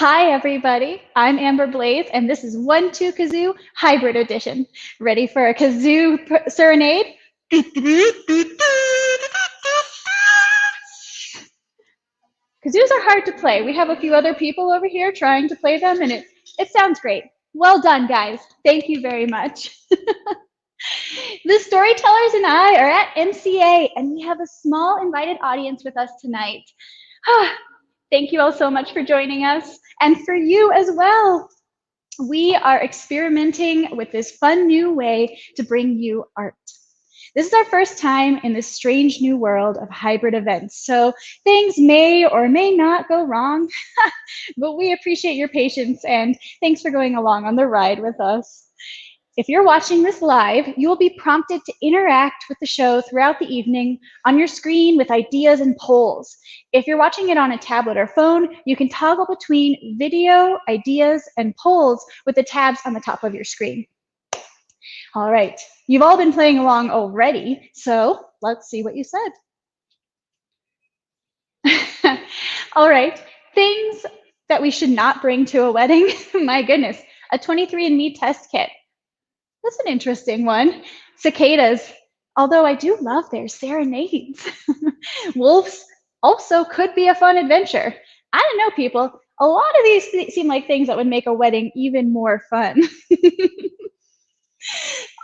Hi, everybody. I'm Amber Blais, and this is Two Kazoo Hybrid Edition. Ready for a kazoo serenade? Kazoos are hard to play. We have a few other people over here trying to play them, and it sounds great. Well done, guys. Thank you very much. The storytellers and I are at MCA, and we have a small invited audience with us tonight. Thank you all so much for joining us, and for you as well. We are experimenting with this fun new way to bring you art. This is our first time in this strange new world of hybrid events, so things may or may not go wrong, but we appreciate your patience and thanks for going along on the ride with us. If you're watching this live, you will be prompted to interact with the show throughout the evening on your screen with ideas and polls. If you're watching it on a tablet or phone, you can toggle between video, ideas, and polls with the tabs on the top of your screen. All right, you've all been playing along already, so let's see what you said. All right, things that we should not bring to a wedding. My goodness, a 23andMe test kit. That's an interesting one. Cicadas, although I do love their serenades. Wolves also could be a fun adventure. I don't know, people. A lot of these seem like things that would make a wedding even more fun.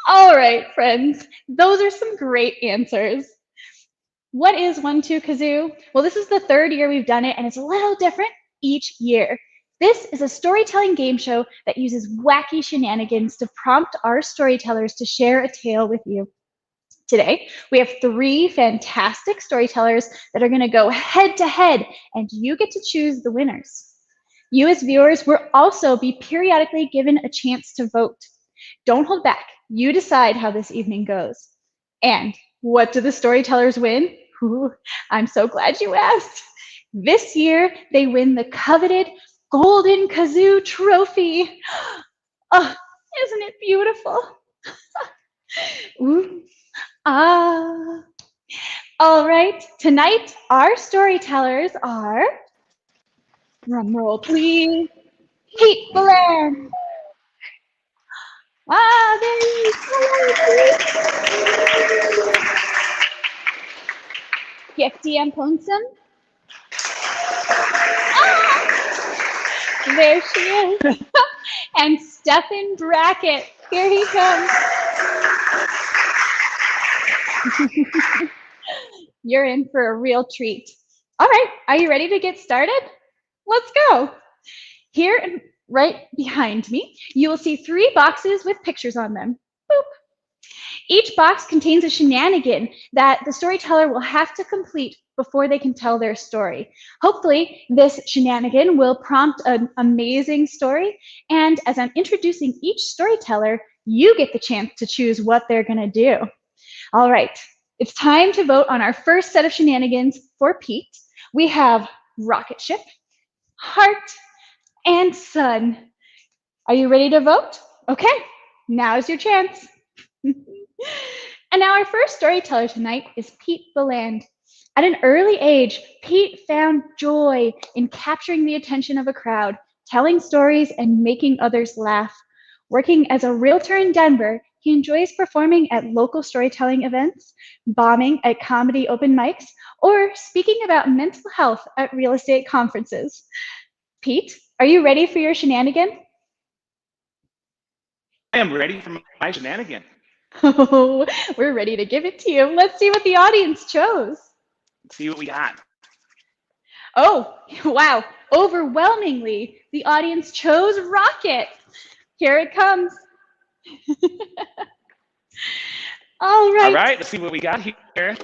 All right, friends, those are some great answers. What is Two Kazoo? Well, this is the third year we've done it, and it's a little different each year. This is a storytelling game show that uses wacky shenanigans to prompt our storytellers to share a tale with you. Today, we have 3 fantastic storytellers that are going to go head to head, and you get to choose the winners. You as viewers will also be periodically given a chance to vote. Don't hold back. You decide how this evening goes. And what do the storytellers win? Ooh, I'm so glad you asked. This year, they win the coveted Golden Kazoo trophy. Oh, isn't it beautiful? Ooh, ah. All right, tonight our storytellers are, drumroll please, Pete Bellande. Ah, there he is. Gifty Amponsem. There she is. And Stephen Brackett. Here he comes. You're in for a real treat. All right, are you ready to get started? Let's go. Here and right behind me, you will see 3 boxes with pictures on them. Boop. Each box contains a shenanigan that the storyteller will have to complete before they can tell their story. Hopefully, this shenanigan will prompt an amazing story, and as I'm introducing each storyteller, you get the chance to choose what they're going to do. All right, it's time to vote on our first set of shenanigans for Pete. We have rocket ship, heart, and sun. Are you ready to vote? Okay, now is your chance. And now our first storyteller tonight is Pete Bellande. At an early age, Pete found joy in capturing the attention of a crowd, telling stories, and making others laugh. Working as a realtor in Denver, he enjoys performing at local storytelling events, bombing at comedy open mics, or speaking about mental health at real estate conferences. Pete, are you ready for your shenanigan? I am ready for my shenanigan. Oh, we're ready to give it to you. Let's see what the audience chose. Let's see what we got. Oh, wow. Overwhelmingly, the audience chose rocket. Here it comes. All right. All right, let's see what we got here.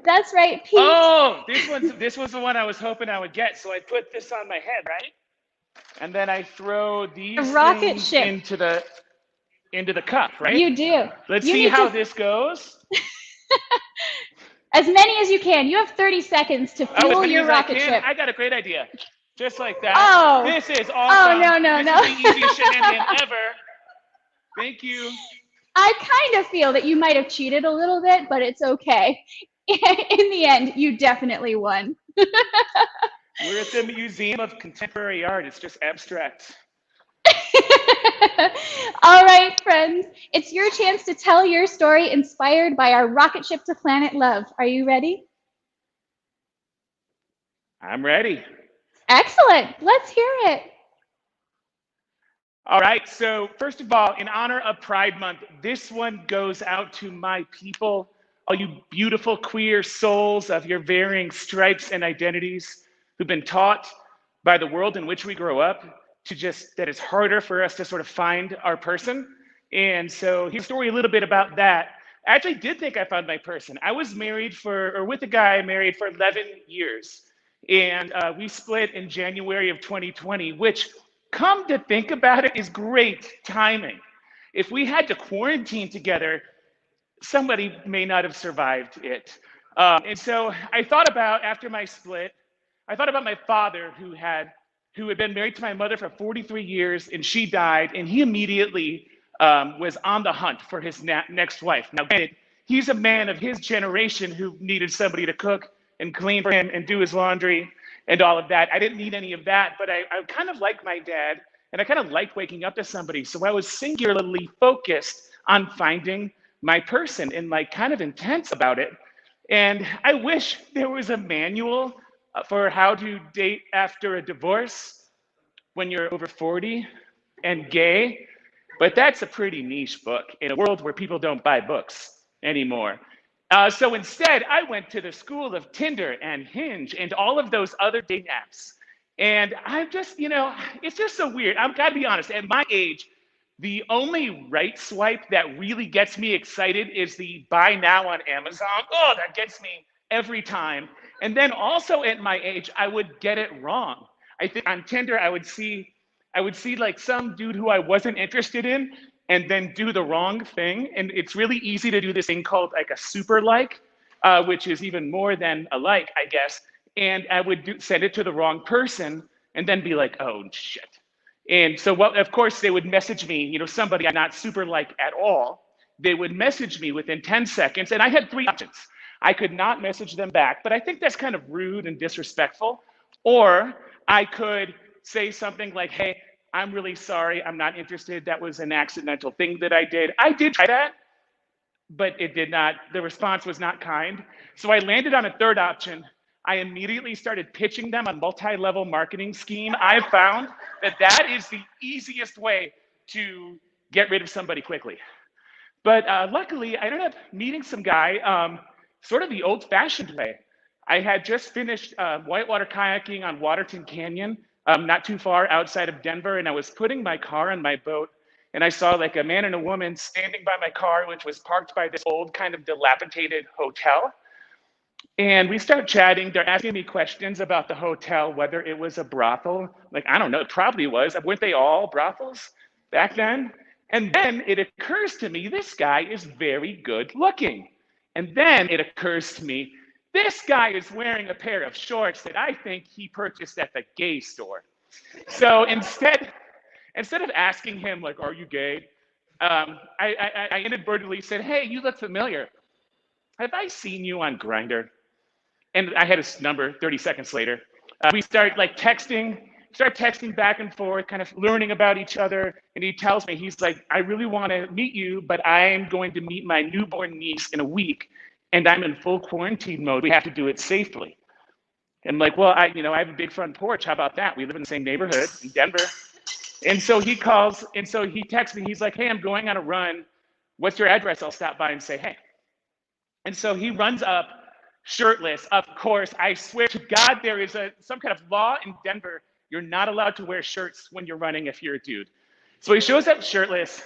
That's right, Pete. Oh, this was the one I was hoping I would get. So I put this on my head, right? And then I throw these rocket things ship into the cup, right? You do. Let's see how this goes. As many as you can. You have 30 seconds to fuel your rocket ship. I got a great idea. Just like that. Oh. This is awesome. Oh, no. This is the easiest shenanigan ever. Thank you. I kind of feel that you might have cheated a little bit, but it's okay. In the end, you definitely won. We're at the Museum of Contemporary Art. It's just abstract. All right, friends, it's your chance to tell your story inspired by our rocket ship to planet Love. Are you ready? I'm ready. Excellent. Let's hear it. All right, so first of all, in honor of Pride Month, this one goes out to my people, all you beautiful queer souls of your varying stripes and identities who've been taught by the world in which we grow up to just, that it's harder for us to sort of find our person. And so here's a story a little bit about that. I actually did think I found my person. I was married or with a guy married for 11 years. And we split in January of 2020, which, come to think about it, is great timing. If we had to quarantine together, somebody may not have survived it. And so I thought about, after my split, I thought about my father who had been married to my mother for 43 years, and she died, and he immediately was on the hunt for his next wife. Now, granted, he's a man of his generation who needed somebody to cook and clean for him and do his laundry and all of that. I didn't need any of that, but I kind of like my dad, and I kind of liked waking up to somebody. So I was singularly focused on finding my person and like kind of intense about it. And I wish there was a manual for how to date after a divorce when you're over 40 and gay, but that's a pretty niche book in a world where people don't buy books anymore. So instead, I went to the school of Tinder and Hinge and all of those other dating apps. And I'm just, it's just so weird. I've got to be honest, at my age, the only right swipe that really gets me excited is the buy now on Amazon. Oh, that gets me every time. And then also at my age, I would get it wrong. I think on Tinder, I would see like some dude who I wasn't interested in and then do the wrong thing. And it's really easy to do this thing called like a super like, which is even more than a like, I guess. And I would send it to the wrong person and then be like, oh shit. And so, well, of course, they would message me, somebody I'm not super like at all. They would message me within 10 seconds. And I had three options. I could not message them back, but I think that's kind of rude and disrespectful. Or I could say something like, hey, I'm really sorry, I'm not interested. That was an accidental thing that I did. I did try that, but the response was not kind. So I landed on a third option. I immediately started pitching them a multi-level marketing scheme. I found that is the easiest way to get rid of somebody quickly. But luckily, I ended up meeting some guy sort of the old-fashioned way. I had just finished whitewater kayaking on Waterton Canyon, not too far outside of Denver, and I was putting my car on my boat, and I saw like a man and a woman standing by my car, which was parked by this old kind of dilapidated hotel. And we start chatting. They're asking me questions about the hotel, whether it was a brothel. Like, I don't know, it probably was. Weren't they all brothels back then? And then it occurs to me, this guy is very good looking. And then it occurs to me, this guy is wearing a pair of shorts that I think he purchased at the gay store. So instead of asking him, like, are you gay? I inadvertently said, hey, you look familiar. Have I seen you on Grindr? And I had his number 30 seconds later. We start texting back and forth, kind of learning about each other. And he tells me, he's like, I really want to meet you, but I am going to meet my newborn niece in a week. And I'm in full quarantine mode. We have to do it safely. And I'm like, well, I have a big front porch. How about that? We live in the same neighborhood in Denver. And so he calls, and so he texts me. He's like, hey, I'm going on a run. What's your address? I'll stop by and say, hey. And so he runs up shirtless. Of course, I swear to God, there is some kind of law in Denver. You're not allowed to wear shirts when you're running if you're a dude. So he shows up shirtless.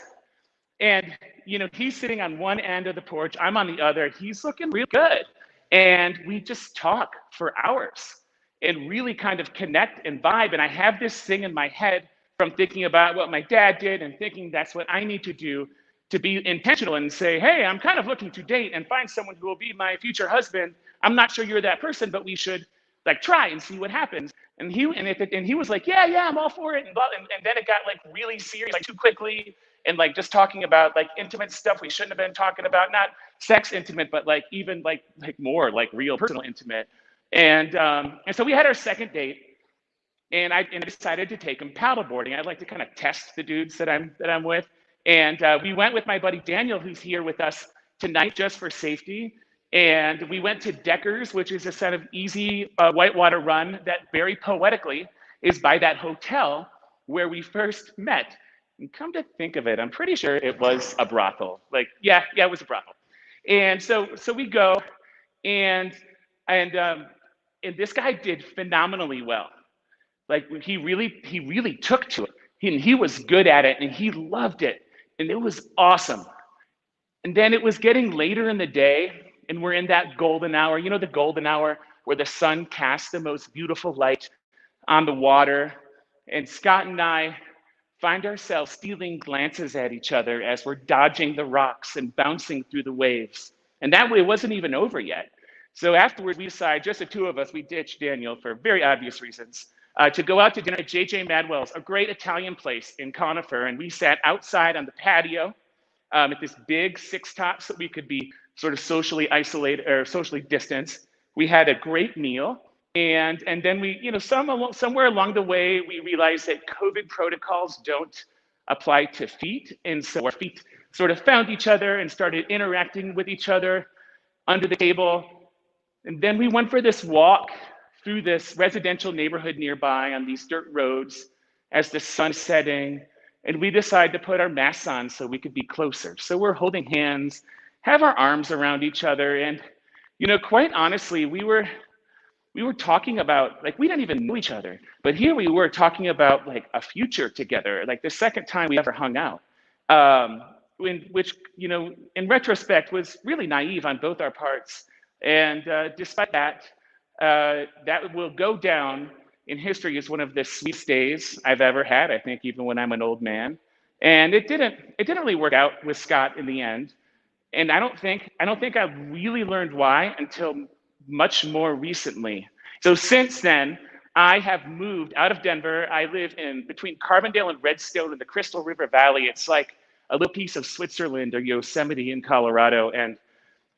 And, he's sitting on one end of the porch. I'm on the other. He's looking real good. And we just talk for hours and really kind of connect and vibe. And I have this thing in my head from thinking about what my dad did and thinking that's what I need to do to be intentional and say, hey, I'm kind of looking to date and find someone who will be my future husband. I'm not sure you're that person, but we should try and see what happens. And he was like, yeah, I'm all for it. And then it got really serious, too quickly. And just talking about intimate stuff we shouldn't have been talking about, not sex intimate, but even more real personal intimate. And so we had our second date, and I decided to take him paddleboarding. I'd like to kind of test the dudes that I'm with. And we went with my buddy Daniel, who's here with us tonight just for safety. And we went to Decker's, which is a set of easy whitewater run that very poetically is by that hotel where we first met. And come to think of it, I'm pretty sure it was a brothel. Like, yeah, it was a brothel. And so we go, and and um, and this guy did phenomenally well. Like he really took to it. He was good at it, and he loved it, and it was awesome. And then it was getting later in the day, and we're in that golden hour. You know, the golden hour where the sun casts the most beautiful light on the water. And Scott and I find ourselves stealing glances at each other as we're dodging the rocks and bouncing through the waves. And that way, it wasn't even over yet. So afterwards, we decide, just the two of us, we ditched Daniel for very obvious reasons, to go out to dinner at JJ Madwell's, a great Italian place in Conifer. And we sat outside on the patio at this big six top so we could be sort of socially isolated or socially distanced. We had a great meal. And then we, somewhere along the way, we realized that COVID protocols don't apply to feet. And so our feet sort of found each other and started interacting with each other under the table. And then we went for this walk through this residential neighborhood nearby on these dirt roads as the sun is setting. And we decided to put our masks on so we could be closer. So we're holding hands, have our arms around each other. And, quite honestly, we were talking about, like, we didn't even know each other, but here we were talking about like a future together, like the second time we ever hung out, which, in retrospect was really naive on both our parts. And despite that, that will go down in history as one of the sweetest days I've ever had, I think, even when I'm an old man. And it didn't really work out with Scott in the end. And I don't think I really learned why until much more recently. So since then, I have moved out of Denver. I live in between Carbondale and Redstone in the Crystal River Valley. It's like a little piece of Switzerland or Yosemite in Colorado, and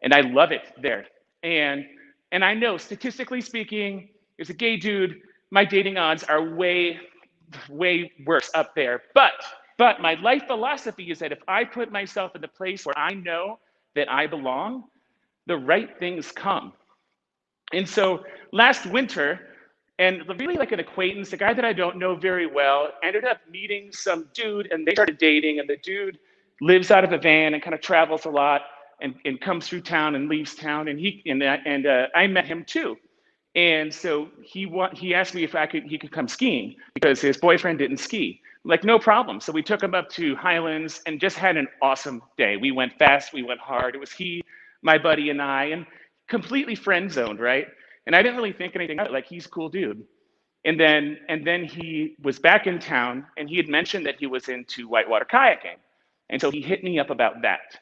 I love it there. And and I know, statistically speaking, as a gay dude, my dating odds are way worse up there. But my life philosophy is that if I put myself in the place where I know that I belong, the right things come. And so last winter, and really like an acquaintance, a guy that I don't know very well, ended up meeting some dude, and they started dating. And the dude lives out of a van and kind of travels a lot, and comes through town and leaves town. And I met him too. And so he asked me if he could come skiing because his boyfriend didn't ski. I'm like, no problem. So we took him up to Highlands and just had an awesome day. We went fast, we went hard. It was he, my buddy, and I, and completely friend zoned, right? And I didn't really think anything of it. Like, he's a cool dude. And then he was back in town, and he had mentioned that he was into whitewater kayaking. And so he hit me up about that.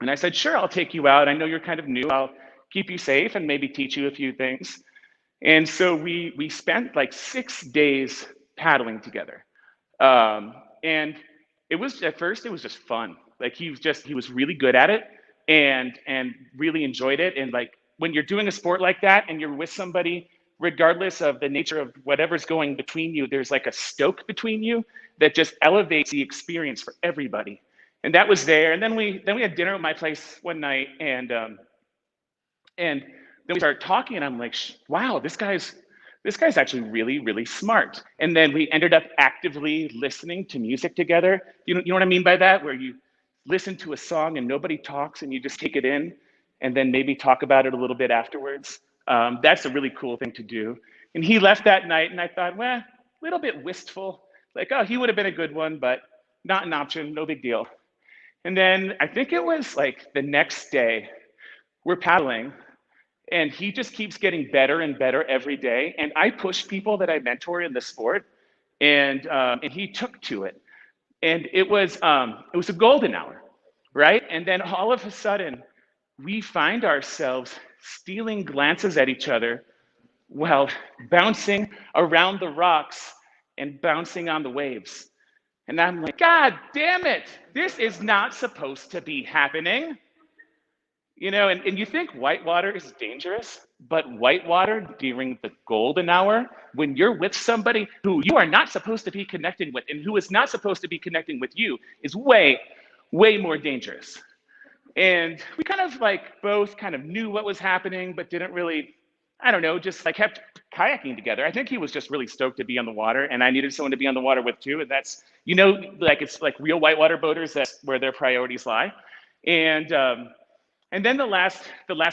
And I said, sure, I'll take you out. I know you're kind of new. I'll keep you safe and maybe teach you a few things. And so we spent like 6 days paddling together. And it was, at first, it was just fun. Like, he was really good at it, and really enjoyed it. And like, when you're doing a sport like that and you're with somebody, regardless of the nature of whatever's going between you, there's like a stoke between you that just elevates the experience for everybody. And that was there. And then we had dinner at my place one night, and then we started talking, and I'm like, wow, this guy's actually really smart. And then we ended up actively listening to music together. You know what I mean by that? Where you listen to a song and nobody talks, and you just take it in, and then maybe talk about it a little bit afterwards. That's a really cool thing to do. And he left that night, and I thought, well, a little bit wistful. Like, oh, he would have been a good one, but not an option, no big deal. And then I think it was like the next day, we're paddling, and he just keeps getting better and better every day. And I push people that I mentor in the sport, and he took to it. And it was a golden hour, right? And then all of a sudden, we find ourselves stealing glances at each other while bouncing around the rocks and bouncing on the waves. And I'm like, God damn it, this is not supposed to be happening. You know, and you think whitewater is dangerous, but whitewater during the golden hour, when you're with somebody who you are not supposed to be connecting with and who is not supposed to be connecting with you, is way, way more dangerous. And we kind of like both kind of knew what was happening, but didn't really, I don't know, just like kept kayaking together. I think he was just really stoked to be on the water, and I needed someone to be on the water with too. And that's, you know, like it's like real whitewater boaters, that's where their priorities lie. And and then the last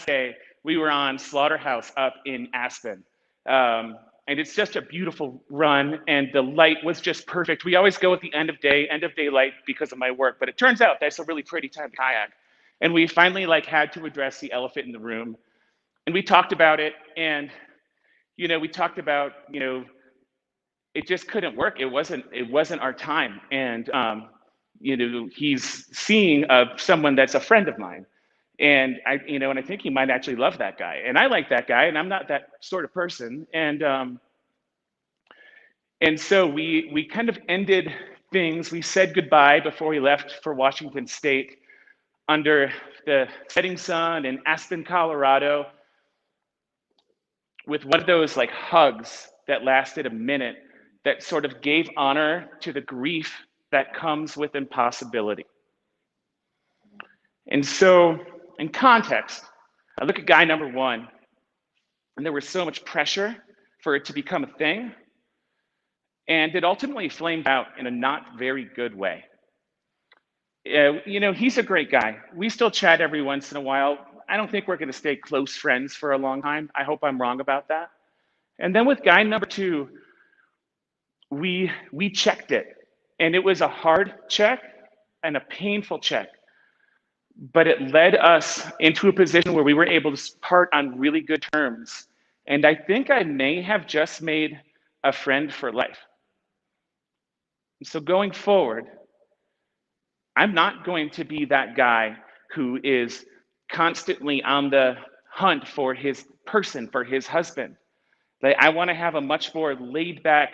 day, we were on Slaughterhouse up in Aspen. And it's just a beautiful run, and the light was just perfect. We always go at the end of day light because of my work, but it turns out that's a really pretty time to kayak. And we finally like had to address the elephant in the room, and we talked about it, and you know, we talked about, you know, it just couldn't work. It wasn't our time, and you know, he's seeing someone that's a friend of mine. And I, you know, and I think he might actually love that guy, and I like that guy, and I'm not that sort of person. And so we kind of ended things. We said goodbye before we left for Washington State under the setting sun in Aspen, Colorado, with one of those like hugs that lasted a minute, that sort of gave honor to the grief that comes with impossibility. And so, in context, I look at guy number one, and there was so much pressure for it to become a thing, and it ultimately flamed out in a not very good way. You know, he's a great guy. We still chat every once in a while. I don't think we're going to stay close friends for a long time. I hope I'm wrong about that. And then with guy number two, we checked it, and it was a hard check and a painful check. But it led us into a position where we were able to part on really good terms. And I think I may have just made a friend for life. So going forward, I'm not going to be that guy who is constantly on the hunt for his person, for his husband. Like, I want to have a much more laid back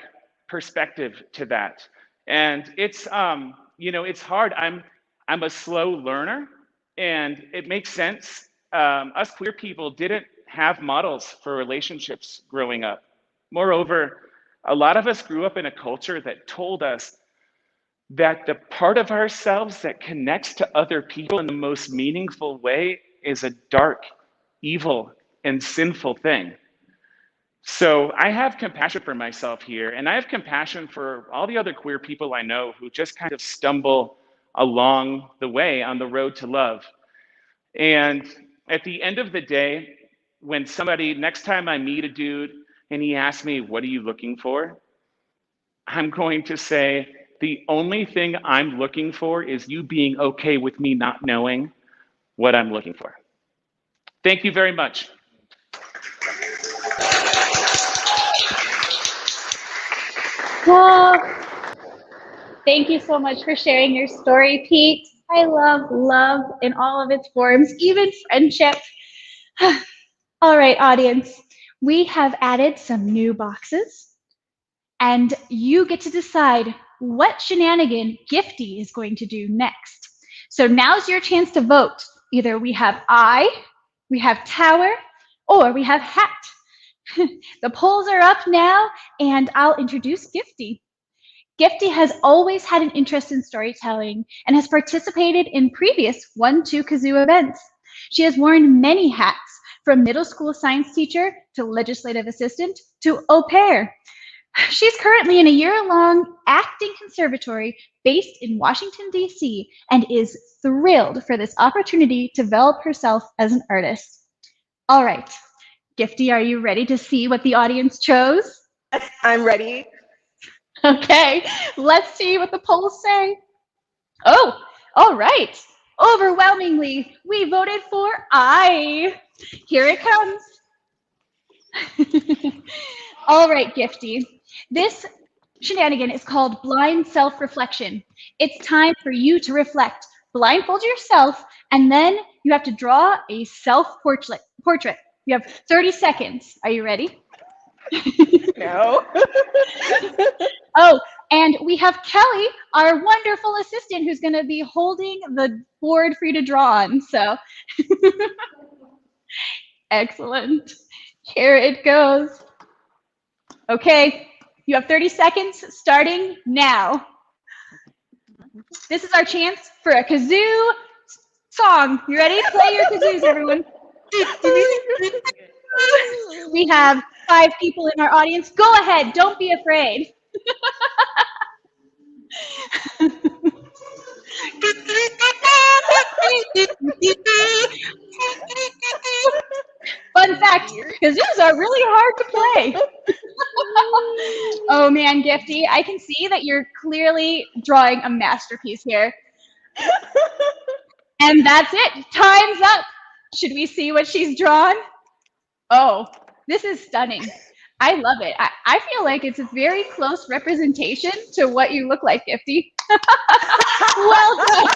perspective to that. And it's, you know, it's hard. I'm a slow learner. And it makes sense. Us queer people didn't have models for relationships growing up. Moreover, a lot of us grew up in a culture that told us that the part of ourselves that connects to other people in the most meaningful way is a dark, evil, and sinful thing. So I have compassion for myself here, and I have compassion for all the other queer people I know who just kind of stumble along the way on the road to love. And at the end of the day, when somebody, next time I meet a dude and he asks me, what are you looking for? I'm going to say, the only thing I'm looking for is you being okay with me not knowing what I'm looking for. Thank you very much. Well, thank you so much for sharing your story, Pete. I love love in all of its forms, even friendship. All right, audience, we have added some new boxes, and you get to decide what shenanigan Gifty is going to do next. So now's your chance to vote. Either we have eye, we have tower, or we have hat. The polls are up now, and I'll introduce Gifty. Gifty has always had an interest in storytelling and has participated in previous Two Kazoo events. She has worn many hats, from middle school science teacher to legislative assistant to au pair. She's currently in a year-long acting conservatory based in Washington, D.C., and is thrilled for this opportunity to develop herself as an artist. All right, Gifty, are you ready to see what the audience chose? Yes, I'm ready. Okay, let's see what the polls say. Oh, all right. Overwhelmingly, we voted for I. Here it comes. All right, Gifty. This shenanigan is called blind self-reflection. It's time for you to reflect. Blindfold yourself, and then you have to draw a self-portrait. You have 30 seconds. Are you ready? No. Oh, and we have Kelly, our wonderful assistant, who's going to be holding the board for you to draw on. So, excellent. Here it goes. Okay, you have 30 seconds starting now. This is our chance for a kazoo song. You ready? Play your kazoos, everyone. We have 5 people in our audience. Go ahead, don't be afraid. Fun fact, kazoos are really hard to play. Oh man, Gifty, I can see that you're clearly drawing a masterpiece here. And that's it. Time's up. Should we see what she's drawn? Oh, this is stunning. I love it. I feel like it's a very close representation to what you look like, Gifty. Well done.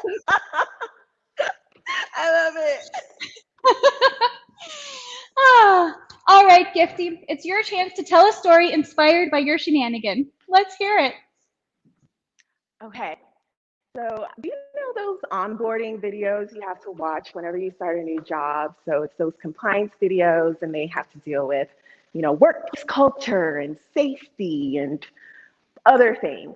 I love it. All right, Gifty, it's your chance to tell a story inspired by your shenanigan. Let's hear it. Okay. So do you know those onboarding videos you have to watch whenever you start a new job? So it's those compliance videos, and they have to deal with, workplace culture and safety and other things.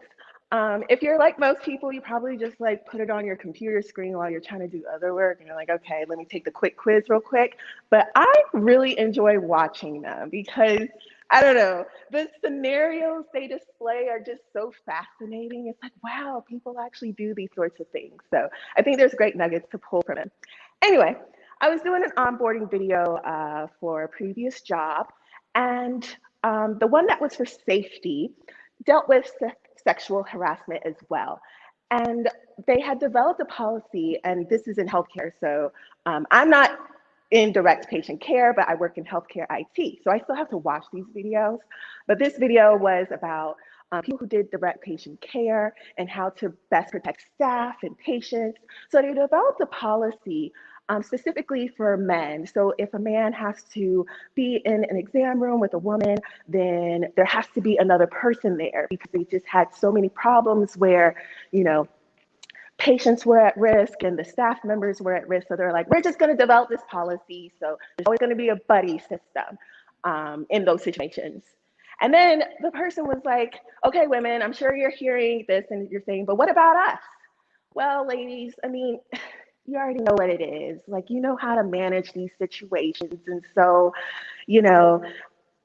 If you're like most people, you probably just like put it on your computer screen while you're trying to do other work, and you're like, okay, let me take the quick quiz real quick. But I really enjoy watching them because I don't know, the scenarios they display are just so fascinating. It's like, wow, people actually do these sorts of things. So I think there's great nuggets to pull from it. Anyway, I was doing an onboarding video for a previous job, and the one that was for safety dealt with sexual harassment as well. And they had developed a policy, and this is in healthcare. So I'm not in direct patient care, but I work in healthcare IT. So I still have to watch these videos. But this video was about people who did direct patient care and how to best protect staff and patients. So they developed a policy specifically for men. So if a man has to be in an exam room with a woman, then there has to be another person there because they just had so many problems where, patients were at risk and the staff members were at risk. So they're like, we're just going to develop this policy. So there's always going to be a buddy system in those situations. And then the person was like, okay, women, I'm sure you're hearing this and you're saying, but what about us? Well, ladies, I mean, you already know what it is. Like, you know how to manage these situations. And so, and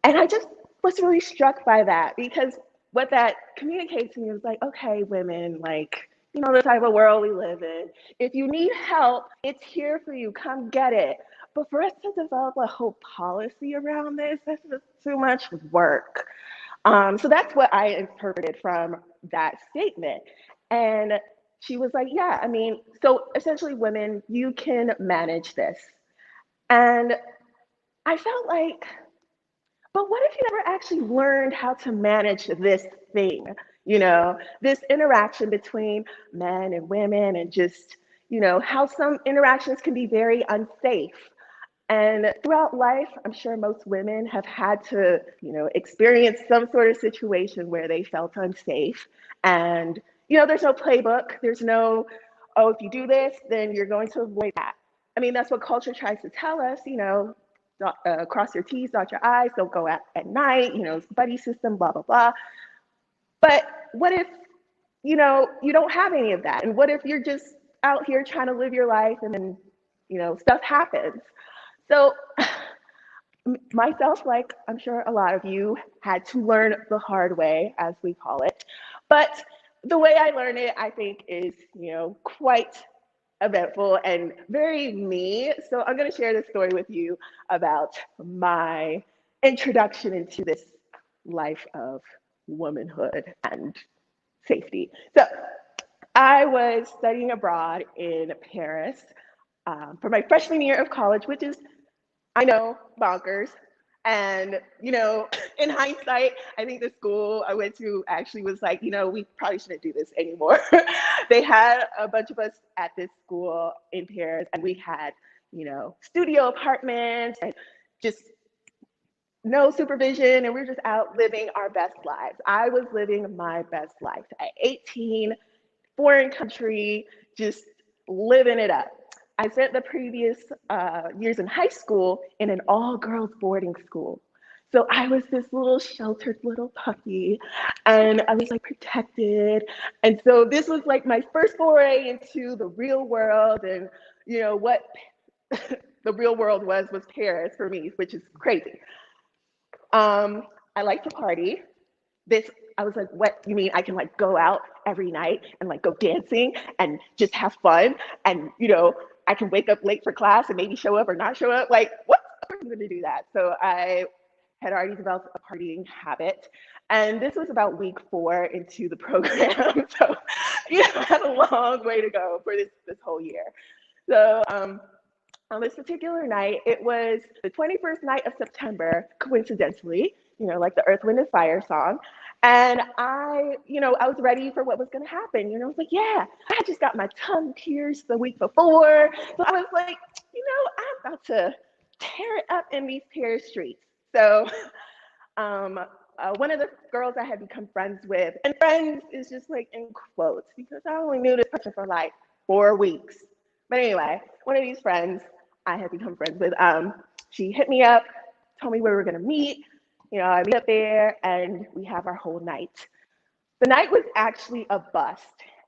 I just was really struck by that because what that communicates to me was like, okay, women, like, the type of world we live in. If you need help, it's here for you. Come get it. But for us to develop a whole policy around this, that's just too much work. So that's what I interpreted from that statement. And she was like, yeah, I mean, so essentially, women, you can manage this. And I felt like, but what if you never actually learned how to manage this thing? This interaction between men and women, and just, how some interactions can be very unsafe. And throughout life, I'm sure most women have had to, experience some sort of situation where they felt unsafe. And, there's no playbook. There's no, oh, if you do this, then you're going to avoid that. I mean, that's what culture tries to tell us, cross your T's, dot your I's, don't go out at night, buddy system, blah, blah, blah. But what if, you don't have any of that? And what if you're just out here trying to live your life and then, stuff happens? So myself, like I'm sure a lot of you, had to learn the hard way, as we call it. But the way I learned it, I think, is, quite eventful and very me. So I'm going to share this story with you about my introduction into this life of womanhood and safety. So I was studying abroad in Paris for my freshman year of college, which is, I know, bonkers. And, in hindsight, I think the school I went to actually was like, we probably shouldn't do this anymore. They had a bunch of us at this school in Paris, and we had, studio apartments and just no supervision, and we're just out living our best lives. I was living my best life at 18, foreign country, just living it up. I spent the previous years in high school in an all-girls boarding school. So I was this little sheltered little puppy, and I was like protected. And so this was like my first foray into the real world, and what the real world was Paris for me, which is crazy. I like to party. This I was like, what you mean I can like go out every night and like go dancing and just have fun, and I can wake up late for class and maybe show up or not show up? Like, what? I'm going to do that. So I had already developed a partying habit, and this was about week 4 into the program. So I had a long way to go for this whole year. So on this particular night, it was the 21st night of September, coincidentally, like the Earth, Wind, and Fire song. And I was ready for what was going to happen. I was like, yeah, I just got my tongue pierced the week before. So I was like, I'm about to tear it up in these Paris streets. So one of the girls I had become friends with, and friends is just like in quotes, because I only knew this person for like 4 weeks. But anyway, one of these friends I had become friends with, she hit me up, told me where we were going to meet. I meet up there and we have our whole night. The night was actually a bust.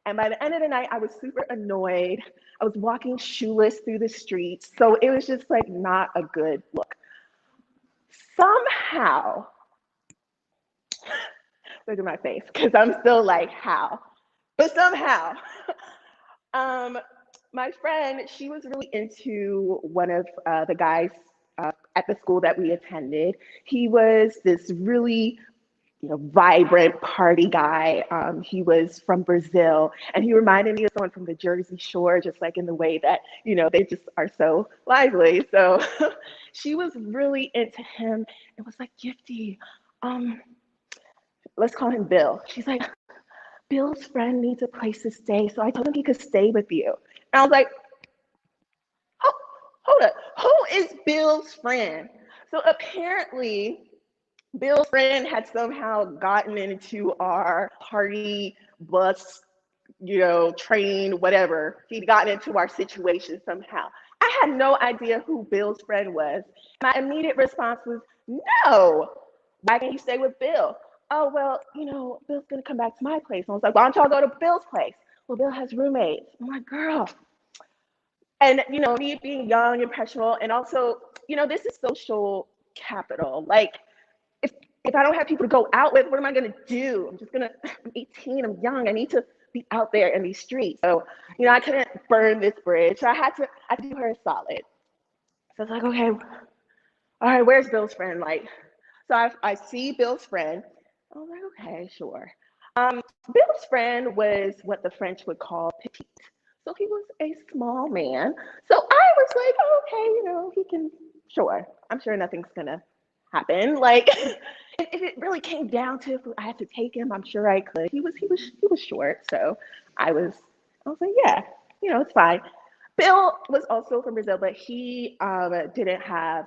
And by the end of the night, I was super annoyed. I was walking shoeless through the streets. So it was just like not a good look. Somehow, look at my face, because I'm still like, how? But somehow, my friend, she was really into one of the guys at the school that we attended. He was this really vibrant party guy. He was from Brazil, and he reminded me of someone from the Jersey Shore, just like in the way that, they just are so lively. So she was really into him. It was like, Gifty, let's call him Bill. She's like, Bill's friend needs a place to stay, so I told him he could stay with you. And I was like, oh, hold up, who is Bill's friend? So apparently, Bill's friend had somehow gotten into our party bus, train, whatever. He'd gotten into our situation somehow. I had no idea who Bill's friend was. My immediate response was, no, why can't you stay with Bill? Oh, well, Bill's going to come back to my place. And I was like, why don't y'all go to Bill's place? Well, Bill has roommates. I'm like, girl. And, me being young, impressionable, and also, this is social capital. Like, if I don't have people to go out with, what am I going to do? I'm 18, I'm young, I need to be out there in these streets. So, I couldn't burn this bridge. So I do her a solid. So I was like, okay, all right, where's Bill's friend? Like, so I see Bill's friend. I was like, okay, sure. Bill's friend was what the French would call petite. So he was a small man. So I was like, okay, he can, sure. I'm sure nothing's gonna happen. Like, if it really came down to if I had to take him, I'm sure I could. He was short, so I was like, yeah, it's fine. Bill was also from Brazil, but he didn't have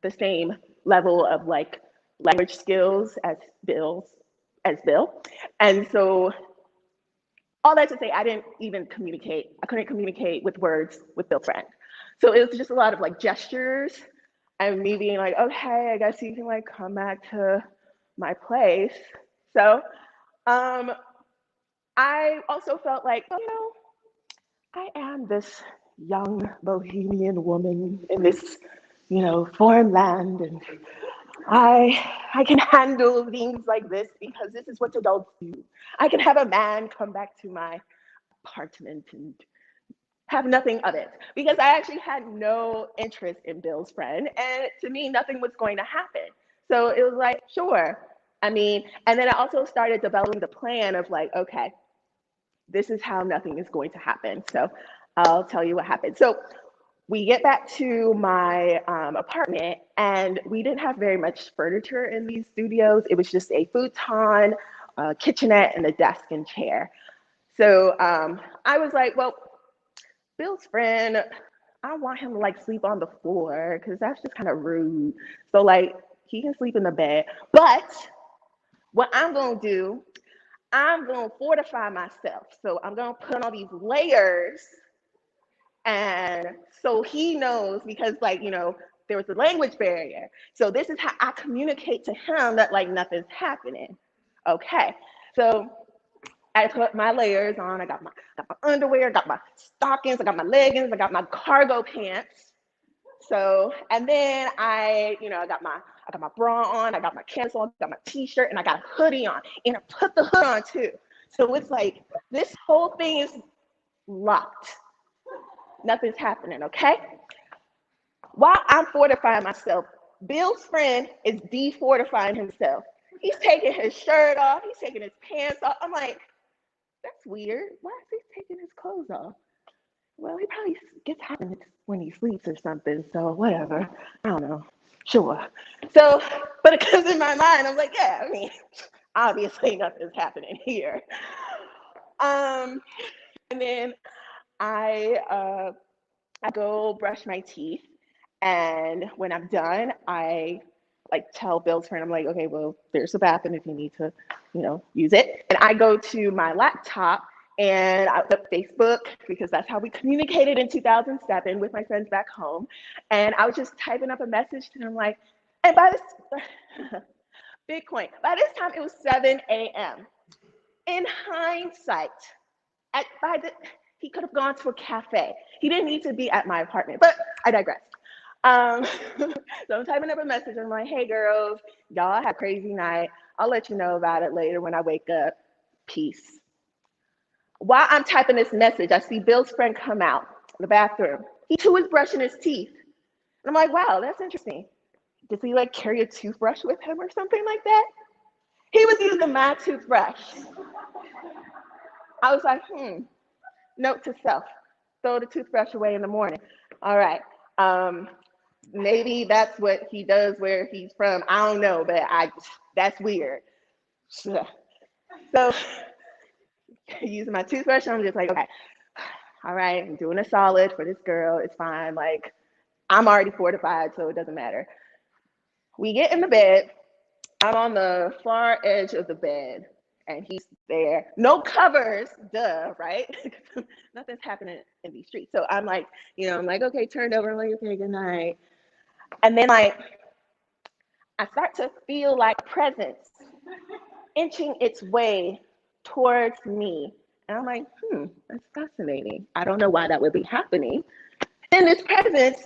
the same level of like language skills as Bill. And so all that to say, I didn't even communicate. I couldn't communicate with words with Bill's friend. So it was just a lot of like gestures and me being like, okay, I guess you can like come back to my place. So I also felt like, I am this young bohemian woman in this, foreign land, and I can handle things like this because this is what adults do. I can have a man come back to my apartment and have nothing of it, because I actually had no interest in Bill's friend, and to me, nothing was going to happen. So it was like, sure. And then I also started developing the plan of like, okay, this is how nothing is going to happen. So I'll tell you what happened. So we get back to my apartment, and we didn't have very much furniture in these studios. It was just a futon, a kitchenette, and a desk and chair. So I was like, well, Bill's friend, I want him to like sleep on the floor because that's just kind of rude. So like, he can sleep in the bed. But what I'm going to do, I'm going to fortify myself. So I'm going to put on these layers. And so he knows, because like, you know, there was a language barrier. So this is how I communicate to him that like nothing's happening. Okay. So I put my layers on. I got my underwear, I got my stockings, I got my leggings, I got my cargo pants. So, and then I got my bra on, I got my camisole on, I got my t-shirt, and I got a hoodie on. And I put the hood on too. So it's like this whole thing is locked. Nothing's happening, okay? While I'm fortifying myself, Bill's friend is defortifying himself. He's taking his shirt off, he's taking his pants off. I'm like, that's weird. Why is he taking his clothes off? Well, he probably gets happened when he sleeps or something, so whatever. I don't know. Sure. So, but it comes in my mind, I'm like, yeah, I mean, obviously nothing's happening here. And then I go brush my teeth, and when I'm done, I like tell Bill's friend, I'm like, okay, well, there's a bathroom if you need to, use it. And I go to my laptop and I put Facebook, because that's how we communicated in 2007 with my friends back home. And I was just typing up a message to them like, and by this, big point, by this time it was 7 a.m. In hindsight, he could have gone to a cafe. He didn't need to be at my apartment, but I digress. So I'm typing up a message. I'm like, hey girls, y'all had a crazy night. I'll let you know about it later when I wake up. Peace. While I'm typing this message, I see Bill's friend come out the bathroom. He too is brushing his teeth. And I'm like, wow, that's interesting. Does he like carry a toothbrush with him or something like that? He was using my toothbrush. I was like, note to self, throw the toothbrush away in the morning. All right. Maybe that's what he does where he's from. I don't know, but that's weird. So using my toothbrush, I'm just like, okay, all right, I'm doing a solid for this girl. It's fine. Like, I'm already fortified, so it doesn't matter. We get in the bed. I'm on the far edge of the bed, and he's there. No covers, duh, right? Nothing's happening in these streets. So I'm like, I'm like, okay, turned over. I'm like, okay, good night. And then like, I start to feel like presence inching its way towards me. And I'm like, that's fascinating. I don't know why that would be happening. And this presence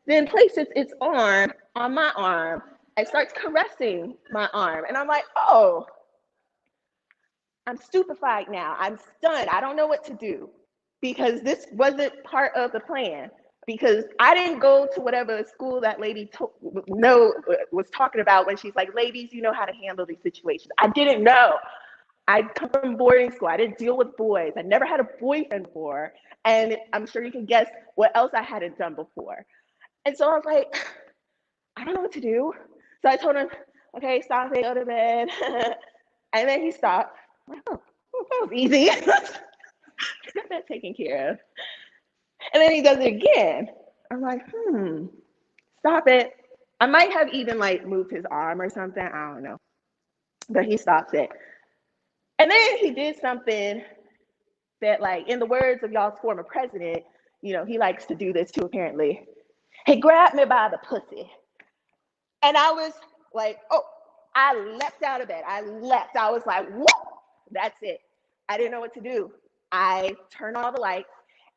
then places its arm on my arm and starts caressing my arm. And I'm like, oh, I'm stupefied now. I'm stunned. I don't know what to do, because this wasn't part of the plan. Because I didn't go to whatever school that lady was talking about when she's like, ladies, you know how to handle these situations. I didn't know. I come from boarding school. I didn't deal with boys. I never had a boyfriend before. And I'm sure you can guess what else I hadn't done before. And so I was like, I don't know what to do. So I told him, okay, stop it, go to bed. And then he stopped. I'm like, oh, that was easy. Got that taken care of. And then he does it again. I'm like, stop it. I might have even like moved his arm or something. I don't know. But he stops it. And then he did something that, like, in the words of y'all's former president, he likes to do this too, apparently. He grabbed me by the pussy. And I was like, oh, I leapt out of bed. I was like, whoa, that's it. I didn't know what to do. I turned on all the lights.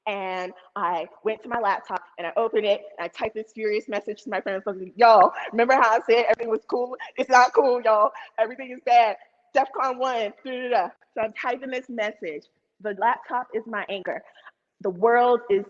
And I went to my laptop and I opened it and I typed this furious message to my friends. Like, y'all, remember how I said everything was cool? It's not cool, y'all. Everything is bad. DEFCON 1. So I'm typing this message. The laptop is my anchor. The world is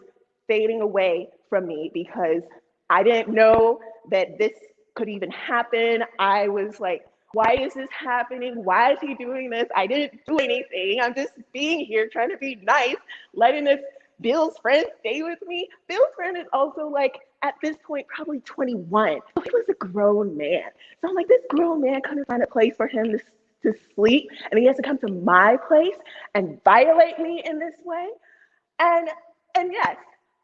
fading away from me because I didn't know that this could even happen. I was like, why is this happening? Why is he doing this? I didn't do anything. I'm just being here trying to be nice, letting this Bill's friend stay with me. Bill's friend is also like, at this point, probably 21. So he was a grown man. So I'm like, this grown man couldn't find a place for him to sleep. And he has to come to my place and violate me in this way. And yes,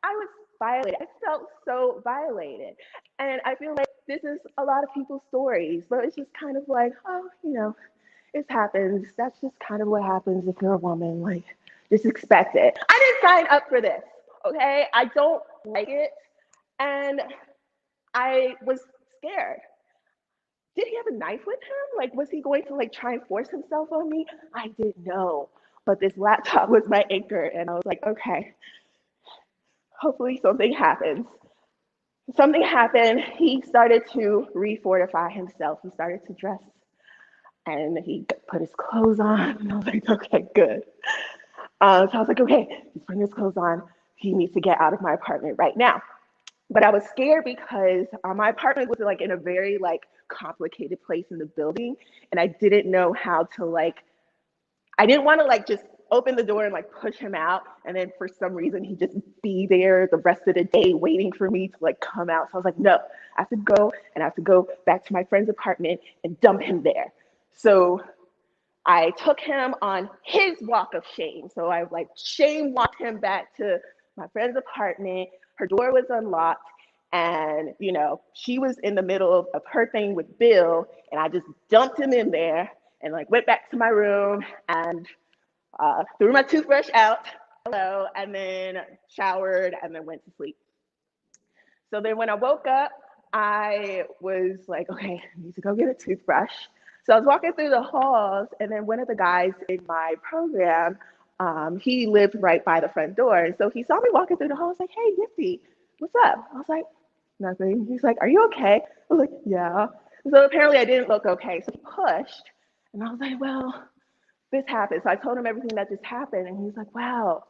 I was violated. I felt so violated. And I feel like this is a lot of people's stories, but it's just kind of like, oh, you know, it happens. That's just kind of what happens if you're a woman. Like, just expect it. I didn't sign up for this, okay? I don't like it. And I was scared. Did he have a knife with him? Like, was he going to like try and force himself on me? I didn't know. But this laptop was my anchor, and I was like, okay, hopefully something happens. Something happened. He started to refortify himself. He started to dress, and he put his clothes on, and I was like, okay, good. So I was like, okay, he's putting his clothes on. He needs to get out of my apartment right now. But I was scared because my apartment was like in a very like complicated place in the building, and I didn't know how to like, I didn't want to like just open the door and like push him out, and then for some reason he just be there the rest of the day waiting for me to like come out. So I was like, no, I have to go, and I have to go back to my friend's apartment and dump him there. So I took him on his walk of shame. So I like shame walked him back to my friend's apartment. Her door was unlocked, and you know, she was in the middle of her thing with Bill, and I just dumped him in there and like went back to my room and threw my toothbrush out, and then showered and then went to sleep. So then when I woke up, I was like, okay, I need to go get a toothbrush. So I was walking through the halls, and then one of the guys in my program, he lived right by the front door. And so he saw me walking through the hall. I was like, hey, Gifty, what's up? I was like, nothing. He's like, are you okay? I was like, yeah. So apparently I didn't look okay. So he pushed, and I was like, well, this happened. So I told him everything that just happened, and he's like, wow,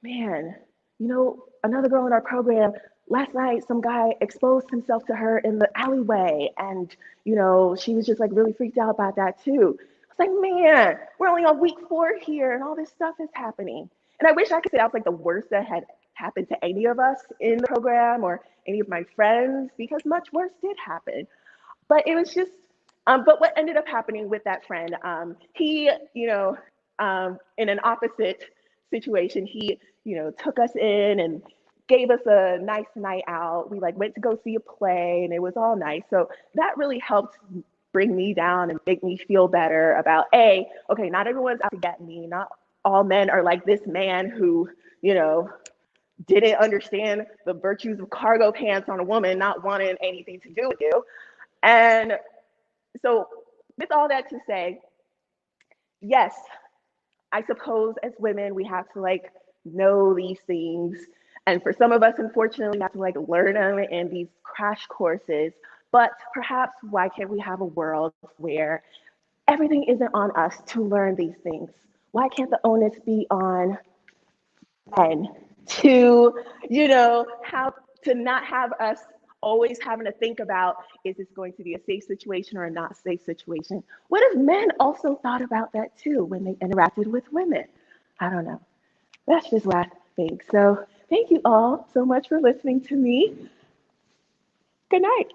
man, you know, another girl in our program, last night some guy exposed himself to her in the alleyway, and you know, she was just like really freaked out about that too. I was like, man, we're only on week 4 here and all this stuff is happening. And I wish I could say that was like the worst that had happened to any of us in the program or any of my friends, because much worse did happen. But it was just, but what ended up happening with that friend, he, you know, in an opposite situation, he, you know, took us in and gave us a nice night out. We like went to go see a play, and it was all nice. So that really helped bring me down and make me feel better about okay, not everyone's out to get me. Not all men are like this man who, you know, didn't understand the virtues of cargo pants on a woman, not wanting anything to do with you. And so with all that to say, yes, I suppose as women, we have to like know these things. And for some of us, unfortunately, we have to like learn them in these crash courses. But perhaps why can't we have a world where everything isn't on us to learn these things? Why can't the onus be on men to, you know, how to not have us always having to think about, is this going to be a safe situation or a not safe situation? What if men also thought about that too when they interacted with women? I don't know. That's just what I think. So thank you all so much for listening to me. Good night.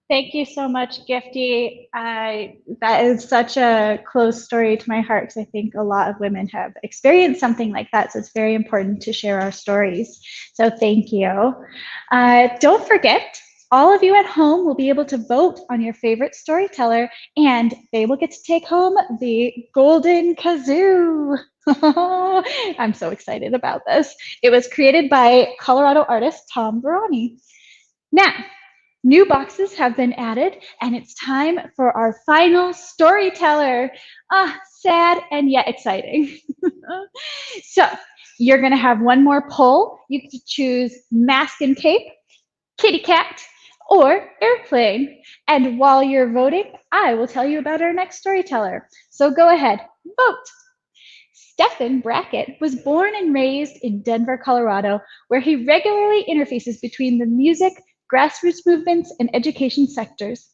Thank you so much, Gifty. That is such a close story to my heart, because I think a lot of women have experienced something like that. So it's very important to share our stories. So thank you. Don't forget, all of you at home will be able to vote on your favorite storyteller, and they will get to take home the Golden Kazoo. I'm so excited about this. It was created by Colorado artist Tom Barani. Now, new boxes have been added, and it's time for our final storyteller. Sad and yet exciting. So you're going to have one more poll. You get to choose mask and cape, kitty cat, or airplane. And while you're voting, I will tell you about our next storyteller. So go ahead, vote. Stephen Brackett was born and raised in Denver, Colorado, where he regularly interfaces between the music, grassroots movements, and education sectors.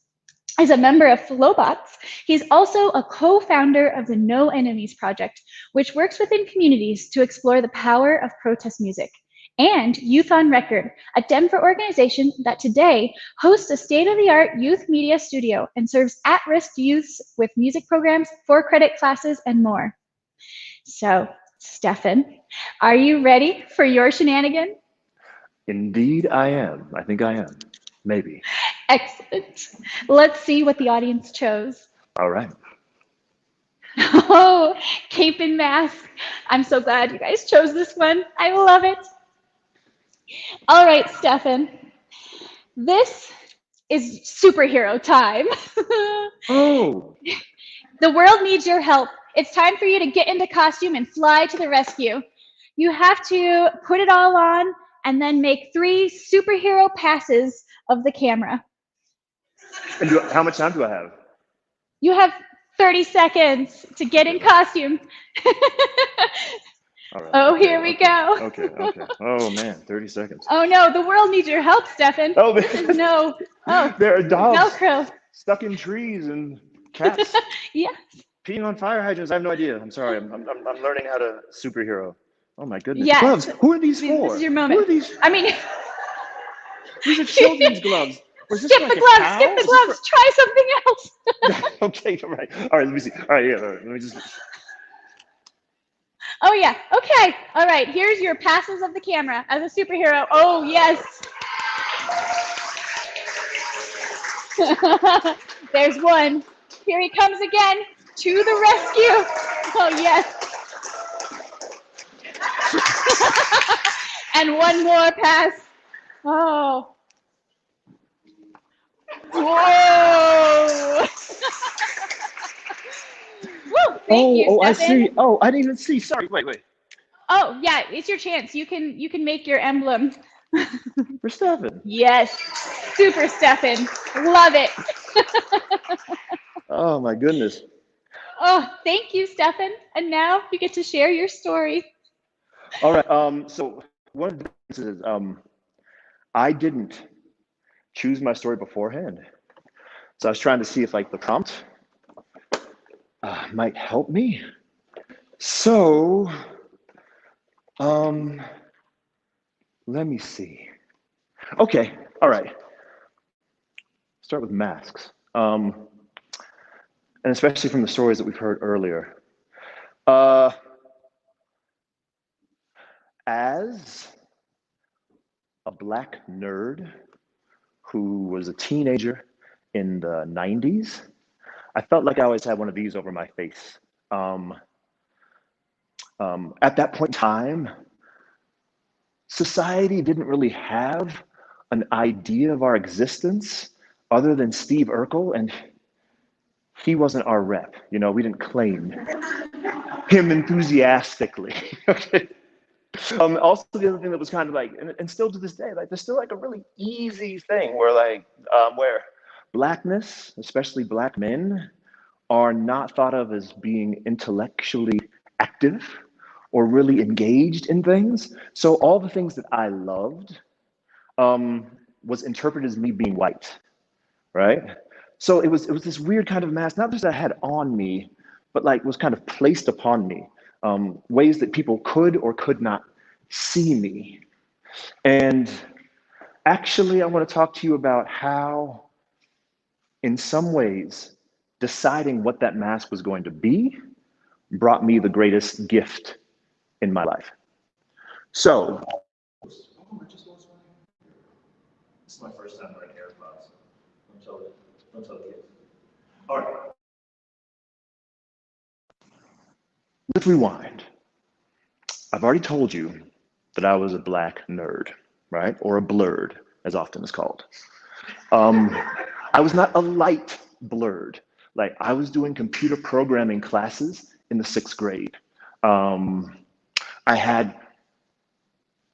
As a member of Flowbots, he's also a co-founder of the No Enemies Project, which works within communities to explore the power of protest music, and Youth on Record, a Denver organization that today hosts a state-of-the-art youth media studio and serves at-risk youths with music programs, for-credit classes, and more. So Stephen, are you ready for your shenanigan? Indeed, I am. I think I am. Maybe. Excellent. Let's see what the audience chose. All right. Oh, cape and mask. I'm so glad you guys chose this one. I love it. All right, Stefan. This is superhero time. Oh, The world needs your help. It's time for you to get into costume and fly to the rescue. You have to put it all on and then make 3 superhero passes of the camera. and how much time do I have? You have 30 seconds to get in costume. All right. Oh, Okay, here we okay, go. Okay. Oh man, 30 seconds. Oh no, the world needs your help, Stefan. Oh, This is no. Oh, there are dogs Velcro. stuck in trees and cats Yeah. peeing on fire hydrants. I have no idea. I'm sorry. I'm learning how to superhero. Oh my goodness. Yes. Gloves. Who are these for? This is your moment. Who are these? I mean, These are children's gloves. Was this skip like the a gloves. cow? Skip the Is this gloves. Try something else. Okay. All right. All right. Let me see. All right. Yeah. All right, let me just. Oh yeah. Okay. All right. Here's your passes of the camera as a superhero. Oh yes. There's one. Here he comes again to the rescue. Oh yes. And one more pass. Oh. Whoa. Woo, thank you, I Stefan. see. Oh, I didn't even see. Sorry. Wait. Oh yeah, it's your chance. You can make your emblem. For Stephen. Yes, super Stefan. Love it. Oh my goodness. Oh, thank you, Stefan. And now you get to share your story. All right. So one of the differences is I didn't choose my story beforehand. So I was trying to see if like the prompt might help me. So let me see. Okay. All right. Start with masks. And especially from the stories that we've heard earlier. As a Black nerd who was a teenager in the 90s, I felt like I always had one of these over my face. At that point in time, society didn't really have an idea of our existence other than Steve Urkel, and he wasn't our rep. You know, we didn't claim him enthusiastically. Okay. Also, the other thing that was kind of like, and still to this day, like there's still like a really easy thing where like, where Blackness, especially Black men, are not thought of as being intellectually active or really engaged in things. So all the things that I loved was interpreted as me being white, right? So it was this weird kind of mask, not just that I had on me, but like was kind of placed upon me, ways that people could or could not see me. And actually, I want to talk to you about how, in some ways, deciding what that mask was going to be brought me the greatest gift in my life. So, this is my first time wearing AirPods. Don't tell the kids. All right. Let's rewind. I've already told you that I was a Black nerd, right? Or a blurred, as often is called. I was not a light blurred. Like I was doing computer programming classes in the 6th grade.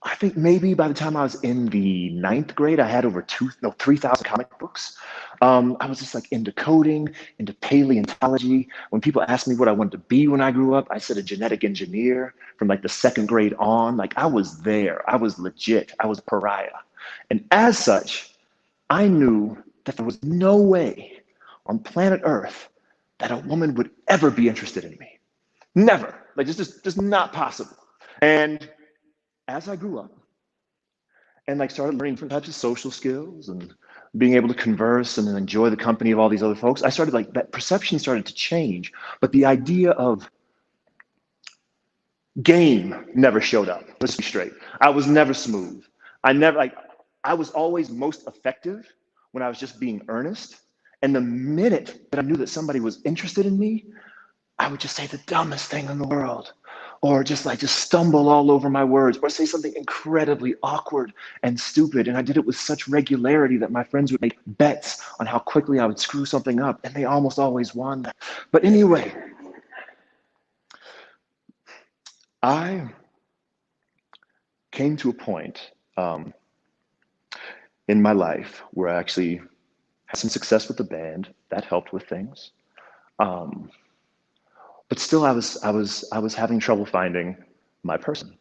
I think maybe by the time I was in the 9th grade, I had over 3,000 comic books. I was just like into coding, into paleontology. When people asked me what I wanted to be when I grew up, I said a genetic engineer from like the 2nd grade on. Like I was there, I was legit, I was a pariah. And as such, I knew that there was no way on planet Earth that a woman would ever be interested in me. Never, like just not possible. And as I grew up and like started learning different types of social skills and being able to converse and enjoy the company of all these other folks, I started like that perception started to change. But the idea of Game never showed up. Let's be straight. I was never smooth. I was always most effective when I was just being earnest. And the minute that I knew that somebody was interested in me, I would just say the dumbest thing in the world, or just stumble all over my words, or say something incredibly awkward and stupid. And I did it with such regularity that my friends would make bets on how quickly I would screw something up, and they almost always won. But anyway, I came to a point in my life where I actually had some success with the band. That helped with things. But still, I was having trouble finding my person.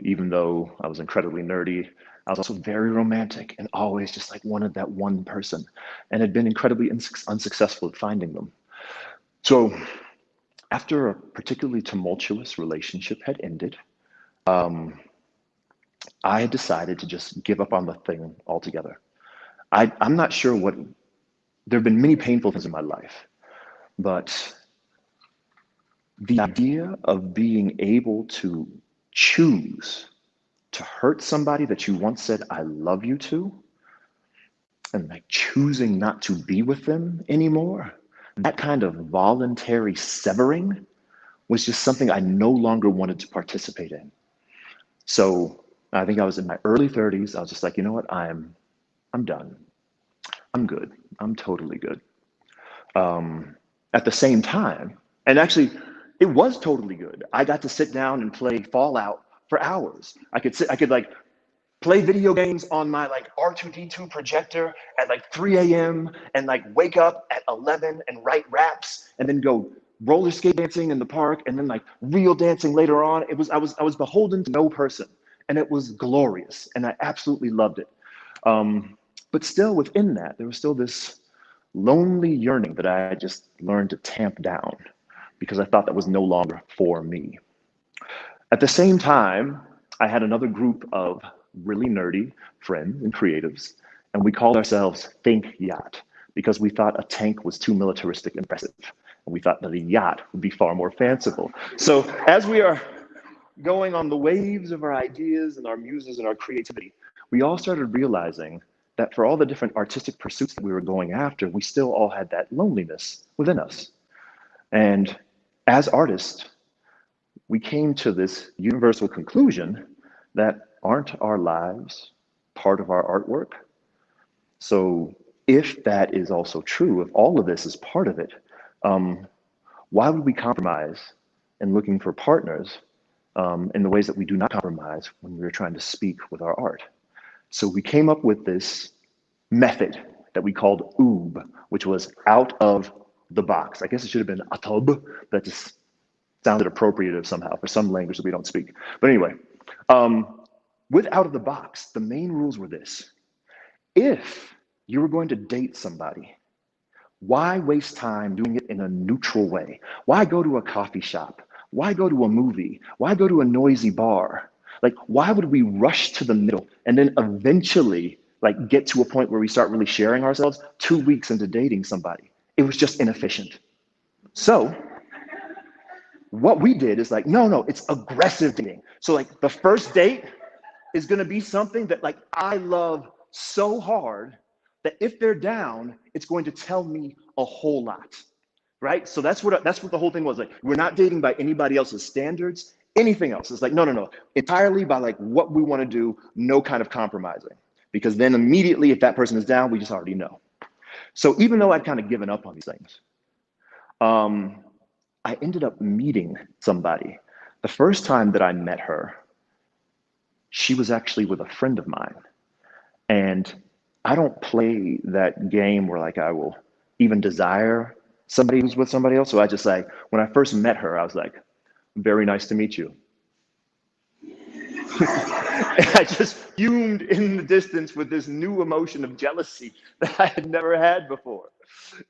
Even though I was incredibly nerdy, I was also very romantic and always just wanted that one person, and had been incredibly unsuccessful at finding them. So after a particularly tumultuous relationship had ended, I had decided to just give up on the thing altogether. I'm not sure there have been many painful things in my life, but the idea of being able to choose to hurt somebody that you once said I love you to, and choosing not to be with them anymore, that kind of voluntary severing was just something I no longer wanted to participate in. So I think I was in my early 30s. I was just you know what? I'm done. I'm good. I'm totally good. At the same time, and actually, it was totally good. I got to sit down and play Fallout for hours. I could play video games on my R2D2 projector at 3 a.m. and wake up at 11 and write raps, and then go roller skate dancing in the park, and then real dancing later on. I was beholden to no person, and it was glorious, and I absolutely loved it. But still within that, there was still this lonely yearning that I just learned to tamp down, because I thought that was no longer for me. At the same time, I had another group of really nerdy friends and creatives, and we called ourselves Think Yacht, because we thought a tank was too militaristic and impressive, and we thought that a yacht would be far more fanciful. So as we are going on the waves of our ideas and our muses and our creativity, we all started realizing that for all the different artistic pursuits that we were going after, we still all had that loneliness within us. And as artists, we came to this universal conclusion that aren't our lives part of our artwork? So if that is also true, if all of this is part of it, why would we compromise in looking for partners in the ways that we do not compromise when we're trying to speak with our art? So we came up with this method that we called OOB, which was out of the box. I guess it should have been ATOB, that just sounded appropriative somehow for some language that we don't speak. But anyway, with out of the box, the main rules were this. If you were going to date somebody, why waste time doing it in a neutral way? Why go to a coffee shop? Why go to a movie? Why go to a noisy bar? Why would we rush to the middle and then eventually get to a point where we start really sharing ourselves 2 weeks into dating somebody? It was just inefficient. So what we did is no, it's aggressive dating. So the first date is going to be something that I love so hard that if they're down, it's going to tell me a whole lot, right? So that's what the whole thing was. We're not dating by anybody else's standards. Anything else is no, entirely by what we want to do, no kind of compromising, because then immediately if that person is down, we just already know. So even though I'd kind of given up on these things, I ended up meeting somebody. The first time that I met her, she was actually with a friend of mine. And I don't play that game where I will even desire somebody who's with somebody else. So I just when I first met her, I was very nice to meet you. I just fumed in the distance with this new emotion of jealousy that I had never had before.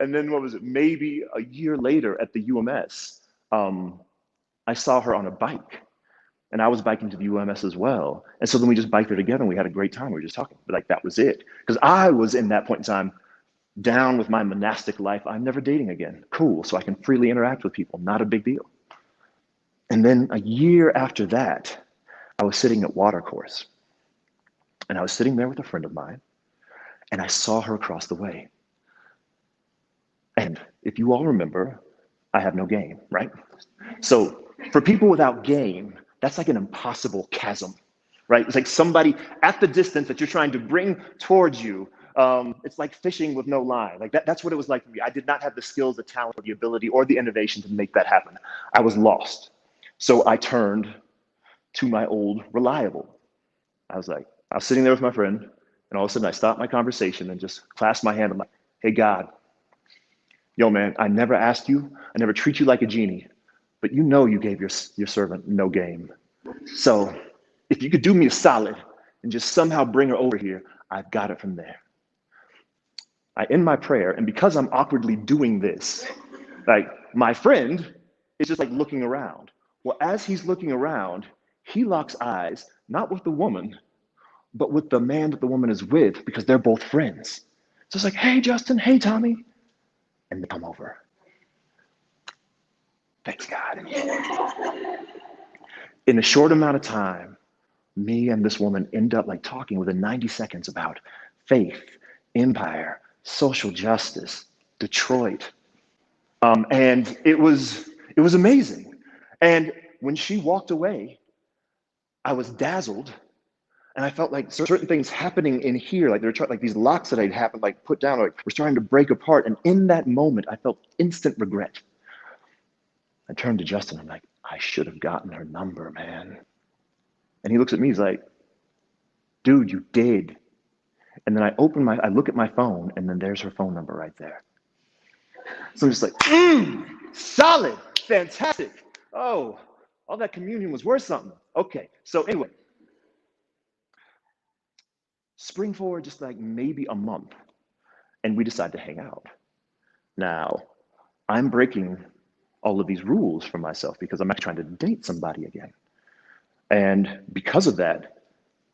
And then what was it? Maybe a year later at the UMS, I saw her on a bike, and I was biking to the UMS as well. And so then we just biked there together and we had a great time. We were just talking, but that was it. Because I was in that point in time down with my monastic life. I'm never dating again. Cool. So I can freely interact with people. Not a big deal. And then a year after that, I was sitting at watercourse, and I was sitting there with a friend of mine, and I saw her across the way. And if you all remember, I have no game, right? So for people without game, that's like an impossible chasm, right? It's like somebody at the distance that you're trying to bring towards you. It's like fishing with no line. Like that's what it was like for me. I did not have the skills, the talent, or the ability, or the innovation to make that happen. I was lost. So I turned to my old reliable. I was sitting there with my friend, and all of a sudden I stopped my conversation and just clasped my hand. I'm like, hey, God, yo, man, I never asked you. I never treat you like a genie, but you know you gave your servant no game. So if you could do me a solid and just somehow bring her over here, I've got it from there. I end my prayer, and because I'm awkwardly doing this, like my friend is just like looking around. Well, as he's looking around, he locks eyes, not with the woman, but with the man that the woman is with, because they're both friends. So it's like, hey, Justin, hey, Tommy. And they come over. Thanks, God. In a short amount of time, me and this woman end up like talking within 90 seconds about faith, empire, social justice, Detroit. And it was amazing. And when she walked away, I was dazzled, and I felt like certain things happening in here, like like these locks that I'd happened, like put down, like were starting to break apart. And in that moment, I felt instant regret. I turned to Justin. I'm like, I should have gotten her number, man. And he looks at me. He's like, dude, you did. And then I look at my phone, and then there's her phone number right there. So I'm just like, solid, fantastic. Oh, all that communion was worth something. Okay, so anyway, spring forward just like maybe a month, and we decide to hang out. Now, I'm breaking all of these rules for myself because I'm actually trying to date somebody again. And because of that,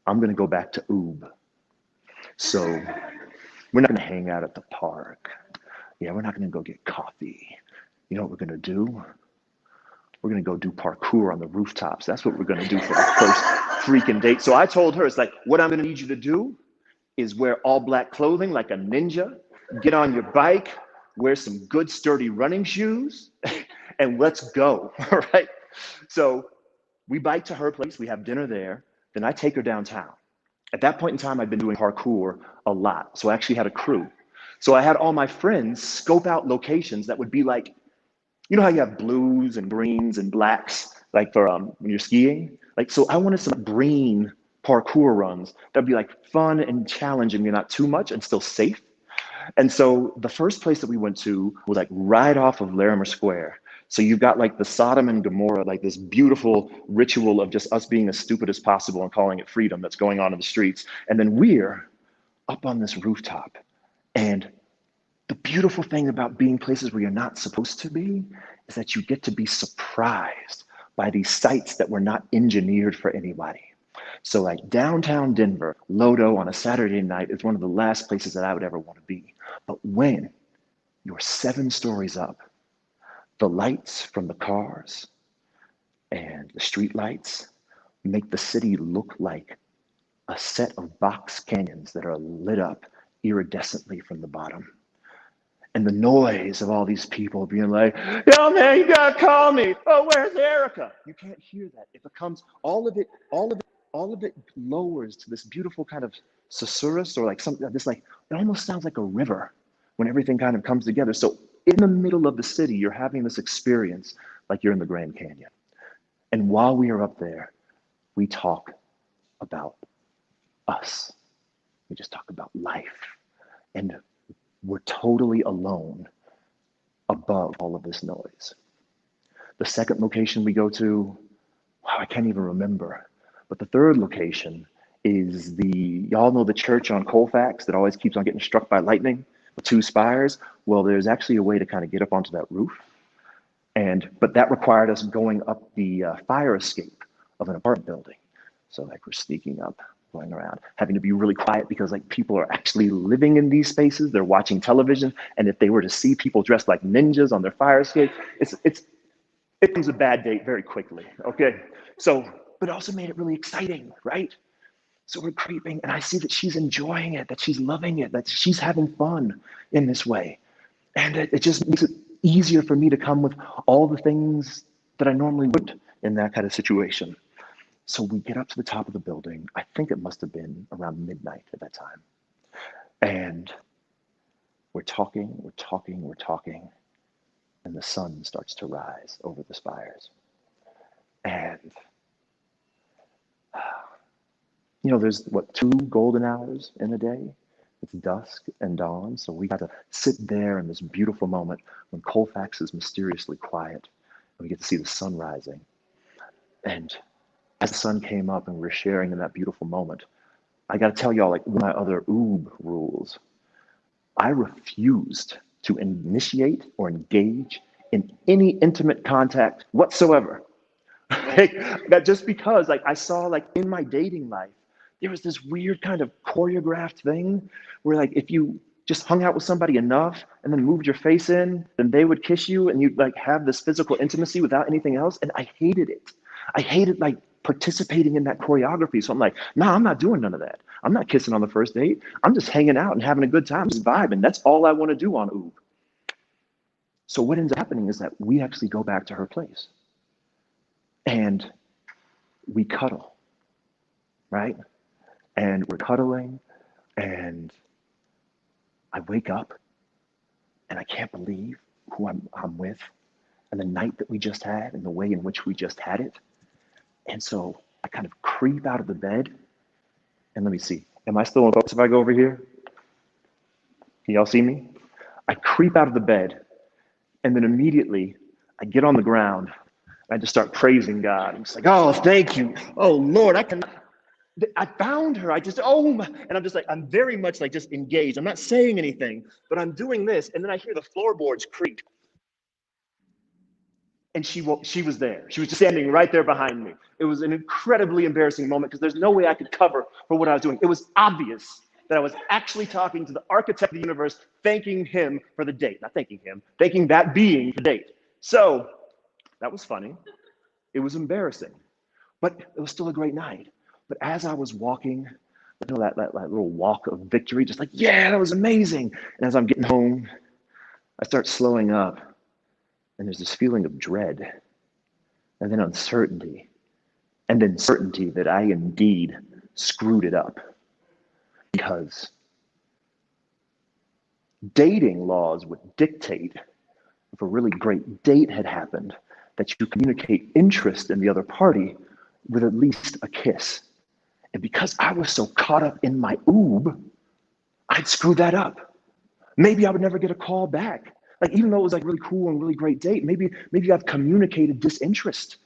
I'm gonna go back to Oob. So we're not gonna hang out at the park. Yeah, we're not gonna go get coffee. You know what we're gonna do? We're gonna go do parkour on the rooftops. That's what we're gonna do for our first freaking date. So I told her, it's like, what I'm gonna need you to do is wear all black clothing like a ninja, get on your bike, wear some good sturdy running shoes, and let's go, all right? So we bike to her place, we have dinner there, then I take her downtown. At that point in time, I'd been doing parkour a lot, so I actually had a crew. So I had all my friends scope out locations that would be like, you know how you have blues and greens and blacks, like for when you're skiing? Like, so I wanted some green parkour runs that'd be like fun and challenging and not too much and still safe. And so the first place that we went to was like right off of Larimer Square. So you've got like the Sodom and Gomorrah, like this beautiful ritual of just us being as stupid as possible and calling it freedom that's going on in the streets. And then we're up on this rooftop. And the beautiful thing about being places where you're not supposed to be is that you get to be surprised by these sites that were not engineered for anybody. So like downtown Denver, Lodo on a Saturday night is one of the last places that I would ever want to be. But when you're 7 stories up, the lights from the cars and the street lights make the city look like a set of box canyons that are lit up iridescently from the bottom. And the noise of all these people being like, yo, man, you gotta call me. Oh, where's Erica? You can't hear that. It becomes all of it lowers to this beautiful kind of susurrus, or like something this, like, it almost sounds like a river when everything kind of comes together. So in the middle of the city, you're having this experience like you're in the Grand Canyon. And while we are up there, we talk about us. We just talk about life. And we're totally alone above all of this noise. The second location we go to, wow, I can't even remember. But the third location is y'all know the church on Colfax that always keeps on getting struck by lightning with 2 spires? Well, there's actually a way to kind of get up onto that roof. But that required us going up the fire escape of an apartment building. So like we're sneaking up, going around, having to be really quiet because like people are actually living in these spaces. They're watching television. And if they were to see people dressed like ninjas on their fire escape, it becomes a bad date very quickly, okay? So, but it also made it really exciting, right? So we're creeping, and I see that she's enjoying it, that she's loving it, that she's having fun in this way. And it just makes it easier for me to come with all the things that I normally wouldn't in that kind of situation. So we get up to the top of the building. I think it must have been around midnight at that time. And we're talking, and the sun starts to rise over the spires. And, there's what, 2 golden hours in a day? It's dusk and dawn, so we got to sit there in this beautiful moment when Colfax is mysteriously quiet, and we get to see the sun rising. And as the sun came up and we were sharing in that beautiful moment, I got to tell y'all, like, one of my other oob rules, I refused to initiate or engage in any intimate contact whatsoever. That just because, like, I saw, like, in my dating life, there was this weird kind of choreographed thing where, like, if you just hung out with somebody enough and then moved your face in, then they would kiss you and you'd, like, have this physical intimacy without anything else. And I hated it. I hated, like, participating in that choreography. So I'm like, nah, I'm not doing none of that. I'm not kissing on the first date. I'm just hanging out and having a good time, just vibing. That's all I want to do on Oob. So what ends up happening is that we actually go back to her place and we cuddle, right? And we're cuddling, and I wake up, and I can't believe who I'm with, and the night that we just had, and the way in which we just had it. And so I kind of creep out of the bed, and let me see. Am I still in focus if I go over here? Can y'all see me? I creep out of the bed, and then immediately I get on the ground, and I just start praising God. I'm just like, oh, thank you. Oh, Lord, I found her. And I'm just like, I'm very much like just engaged. I'm not saying anything, but I'm doing this. And then I hear the floorboards creak. And she was there. She was just standing right there behind me. It was an incredibly embarrassing moment because there's no way I could cover for what I was doing. It was obvious that I was actually talking to the architect of the universe, thanking him for the date. Not thanking him, thanking that being for the date. So that was funny. It was embarrassing, but it was still a great night. But as I was walking, that little walk of victory, just like, yeah, that was amazing. And as I'm getting home, I start slowing up, and there's this feeling of dread, and then uncertainty, and then certainty that I indeed screwed it up. Because dating laws would dictate, if a really great date had happened, that you communicate interest in the other party with at least a kiss. And because I was so caught up in my oob, I'd screw that up. Maybe I would never get a call back. Like, even though it was like really cool and really great date, maybe I've communicated disinterest.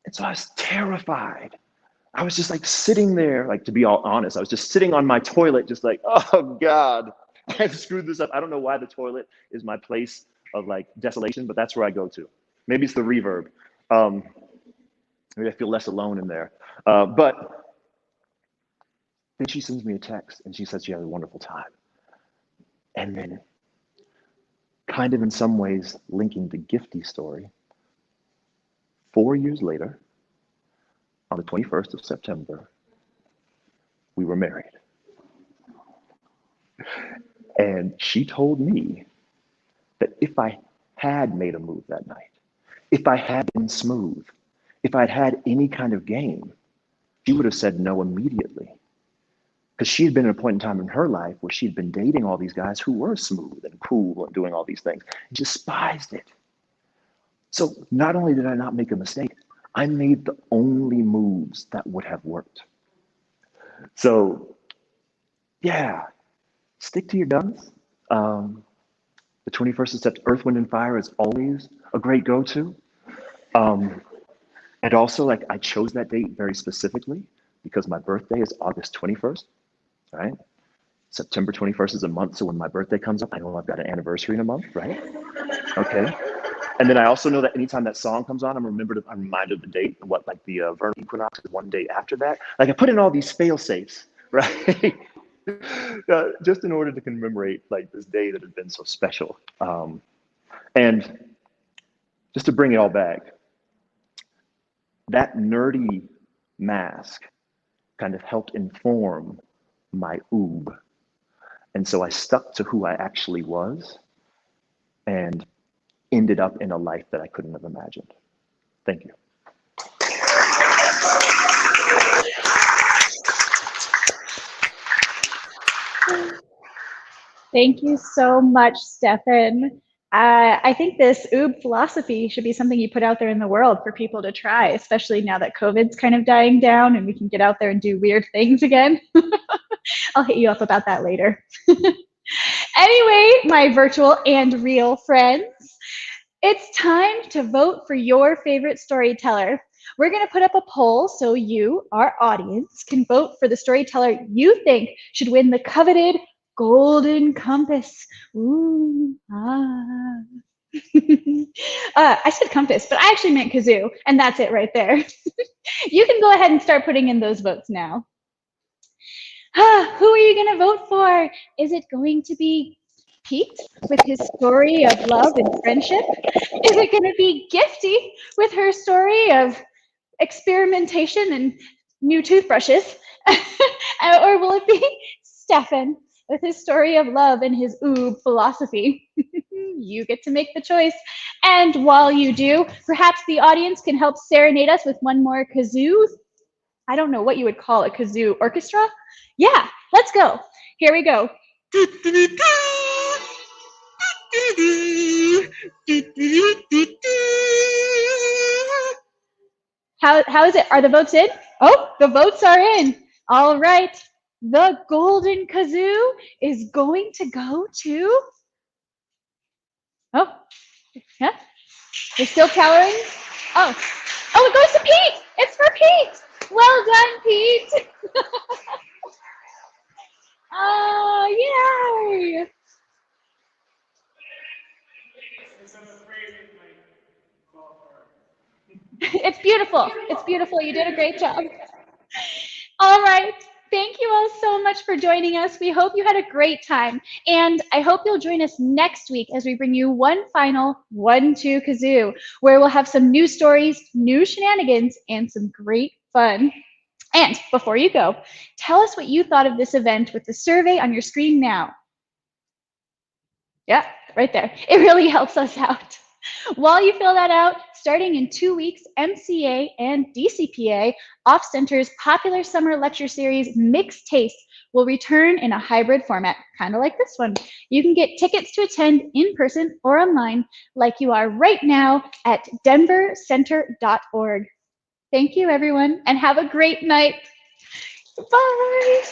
And so I was terrified. I was just like sitting there, like, to be all honest, I was just sitting on my toilet, just like, oh God, I've screwed this up. I don't know why the toilet is my place of like desolation, but that's where I go to. Maybe it's the reverb. Maybe I feel less alone in there. But then she sends me a text and she says she had a wonderful time. And then, kind of in some ways linking the Gifty story, 4 years later, on the 21st of September, we were married. And she told me that if I had made a move that night, if I had been smooth, if I'd had any kind of game, she would have said no immediately. Because she had been at a point in time in her life where she'd been dating all these guys who were smooth and cool and doing all these things, and despised it. So not only did I not make a mistake, I made the only moves that would have worked. So yeah, stick to your guns. The 21st of September, Earth, Wind, and Fire is always a great go-to. And also, like, I chose that date very specifically because my birthday is August 21st, right? September 21st is a month, so when my birthday comes up, I know I've got an anniversary in a month, right? Okay. And then I also know that anytime that song comes on, I'm reminded of the date, what, like the vernal equinox is one day after that. Like, I put in all these fail-safes, right? Just in order to commemorate like this day that had been so special. And just to bring it all back, that nerdy mask kind of helped inform my oob. And so I stuck to who I actually was and ended up in a life that I couldn't have imagined. Thank you. Thank you so much, Stephen. I think this oob philosophy should be something you put out there in the world for people to try, especially now that COVID's kind of dying down and we can get out there and do weird things again. I'll hit you up about that later. Anyway, my virtual and real friends, it's time to vote for your favorite storyteller. We're going to put up a poll so you, our audience, can vote for the storyteller you think should win the coveted Golden Compass. Ooh, ah. I said compass, but I actually meant kazoo, and that's it right there. You can go ahead and start putting in those votes now. Who are you going to vote for? Is it going to be Pete with his story of love and friendship? Is it going to be Gifty with her story of experimentation and new toothbrushes? Or will it be Stephen with his story of love and his oob philosophy? You get to make the choice. And while you do, perhaps the audience can help serenade us with one more kazoo. I don't know what you would call a kazoo orchestra. Yeah, let's go. Here we go. How is it? Are the votes in? Oh, the votes are in. All right. The Golden Kazoo is going to go to... Oh, yeah. They're still towering. Oh, it goes to Pete. It's for Pete. Well done, Pete. Oh, yay. It's beautiful. It's beautiful. You did a great job. All right. Thank you all so much for joining us. We hope you had a great time. And I hope you'll join us next week as we bring you one final Two Kazoo, where we'll have some new stories, new shenanigans, and some great fun. And before you go, tell us what you thought of this event with the survey on your screen now. Yeah, right there. It really helps us out. While you fill that out, starting in 2 weeks, MCA and DCPA, Off Center's popular summer lecture series, Mixed Taste, will return in a hybrid format, kind of like this one. You can get tickets to attend in person or online, like you are right now at denvercenter.org. Thank you, everyone, and have a great night. Bye.